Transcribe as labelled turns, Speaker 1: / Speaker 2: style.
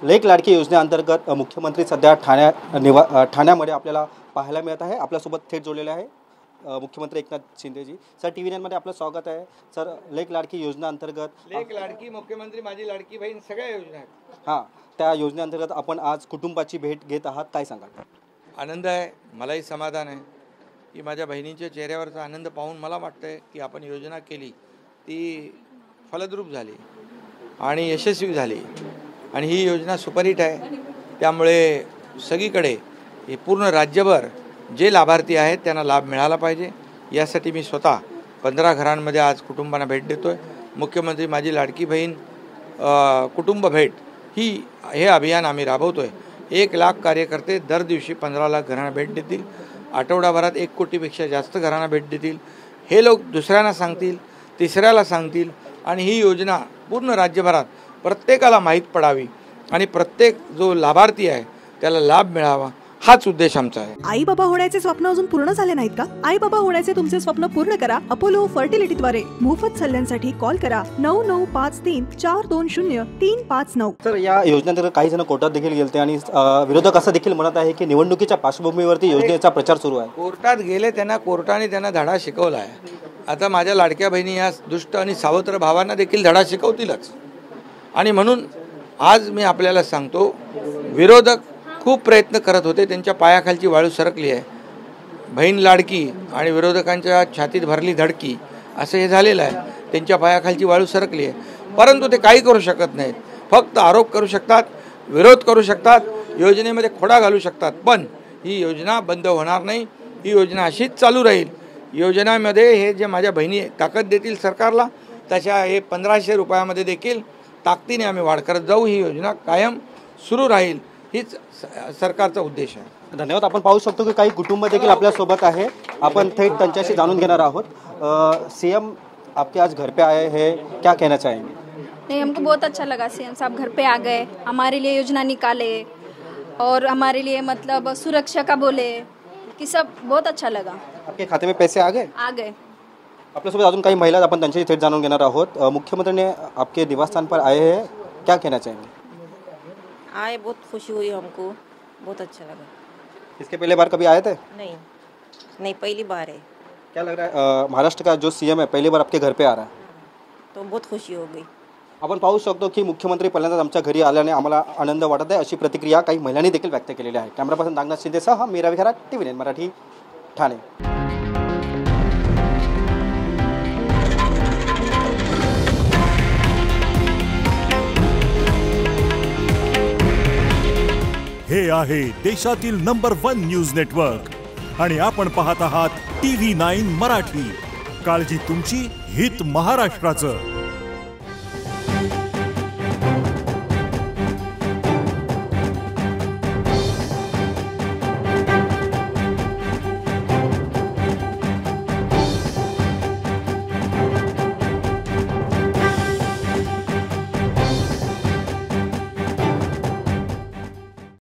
Speaker 1: लेक लाडकी योजनेअंतर्गत मुख्यमंत्री सध्या ठाण्यामध्ये आपल्याला पाहायला मिळत आहे। आपल्यासोबत थेट जोडलेले आहे मुख्यमंत्री एकनाथ शिंदेजी। सर, TV9 मध्ये आपलं स्वागत आहे। सर, लेक लाडकी योजनेअंतर्गत
Speaker 2: लेक लाडकी, मुख्यमंत्री माझी लाडकी बहीण, सगळ्या योजना आहेत।
Speaker 1: हां, त्या योजनेअंतर्गत आपण आज कुटुंबाची भेट घेत आहात, काय सांगाल?
Speaker 2: आनंद आहे, मलाही समाधान आहे की माझ्या बहिणीच्या चेहऱ्यावरचा आनंद पाहून मला वाटतंय की आपण योजना केली ती फलद्रूप झाली आणि यशस्वी झाली आणि ही योजना सुपरहिट आहे। त्यामुळे सगळीकडे हे पूर्ण राज्यभर जे लाभार्थी आहेत त्यांना लाभ मिळाला पाहिजे यासाठी मी स्वतः 15 घरांमध्ये आज कुटुंबांना भेट देतोय। मुख्यमंत्री माझी लाडकी बहीण कुटुंब भेट हे अभियान आम्ही राबवतोय। 1 लाख कार्यकर्ते दर दिवशी 15 लाख घरांना भेट देतील। आठवडाभरात 1 कोटीपेक्षा जास्त घरांना भेट देतील। हे लोक दुसऱ्यांना सांगतील, तिसऱ्याला सांगतील आणि ही योजना पूर्ण राज्यभरात प्रत्येकाला माहीत पडावी आणि प्रत्येक जो लाभार्थी आहे त्याला लाभ मिळावा, हाच उद्देश आमचा आहे।
Speaker 3: आई बाबा होण्याचे स्वप्न अजून पूर्ण झाले नाहीत का? आई बाबा होण्याचे तुमचे स्वप्न पूर्ण करा अपोलो फर्टिलिटीद्वारे। मोफत सल्ल्यांसाठी कॉल करा 9953420359।
Speaker 1: सर, या योजनेअंतर्गत काही जण कोर्टात देखील गेलते आणि विरोधक असं देखील म्हणत आहे की निवडणुकीच्या पार्श्वभूमीवरती योजनेचा प्रचार सुरू आहे।
Speaker 2: कोर्टात गेले, त्यांना कोर्टाने त्यांना धडा शिकवला आहे। आता माझ्या लाडक्या बहिणी या दुष्ट आणि सावत्र भावांना देखील धडा शिकवतीलच आणि म्हणून आज मी आपल्याला सांगतो, विरोधक खूप प्रयत्न करत होते, त्यांच्या पायाखालची वाळू सरकली आहे। बहीण लाडकी आणि विरोधकांच्या छातीत भरली धडकी असं हे झालेलं आहे। त्यांच्या पायाखालची वाळू सरकली आहे, परंतु ते काही करू शकत नाहीत। फक्त आरोप करू शकतात, विरोध करू शकतात, योजनेमध्ये खोडा घालू शकतात, पण ही योजना बंद होणार नाही। ही योजना अशीच चालू राहील। योजनामध्ये हे जे माझ्या बहिणी ताकद देतील सरकारला, तशा हे 1500 रुपयामध्ये देखील ताकदीने आम्ही वाढ करत जाऊ। ही योजना कायम सुरू राहील, हीच सरकारचा उद्देश आहे।
Speaker 1: धन्यवाद। आपण पाहू शकतो की काही कुटुंब देखील आपल्यासोबत आहे, आपण थेट त्यांच्याशी जाणून घेणार आहोत। सीएम आपके आज घर पे आए हैं, क्या कहना चाहेंगे?
Speaker 4: नहीं, हमको बहुत अच्छा लगा, सीएम साहब घर पे आ गए, हमारे लिए योजना निकाले और हमारे लिए मतलब सुरक्षा का बोले कि सब बहुत अच्छा लगा।
Speaker 1: आपके खाते में पैसे आ गए?
Speaker 4: आ गए।
Speaker 1: आपल्यासोबत अजून काही महिला, आपण त्यांच्याशी थेट जाणून घेणार आहोत। मुख्यमंत्री ने आपके निवासस्थान पर आए हैं, क्या कहना चाहेंगे?
Speaker 5: आए, बहुत खुशी हुई हमको, बहुत अच्छा लगा।
Speaker 1: इसके पहले बार कभी आए थे?
Speaker 5: नहीं, पहली बार है।
Speaker 1: क्या लग रहा है, महाराष्ट्र का जो सीएम है पहली बार आपके घर पे आ रहा है?
Speaker 5: तो बहुत खुशी हो गई।
Speaker 1: आपण पाहू शकतो की मुख्यमंत्री पहिल्यांदाच आमच्या घरी आल्याने आम्हाला आनंद वाटत आहे, अशी प्रतिक्रिया काही महिलांनी देखील व्यक्त केलेली आहे। कॅमेरा पर्सन नागनाथ शिंदेसह मीरा विहारा, TV9 मराठी, ठाणे।
Speaker 6: हे आहे देशातील नंबर 1 न्यूज नेटवर्क आणि आपण पाहत आहात TV9 मराठी। काळजी तुमची, हित महाराष्ट्राचं।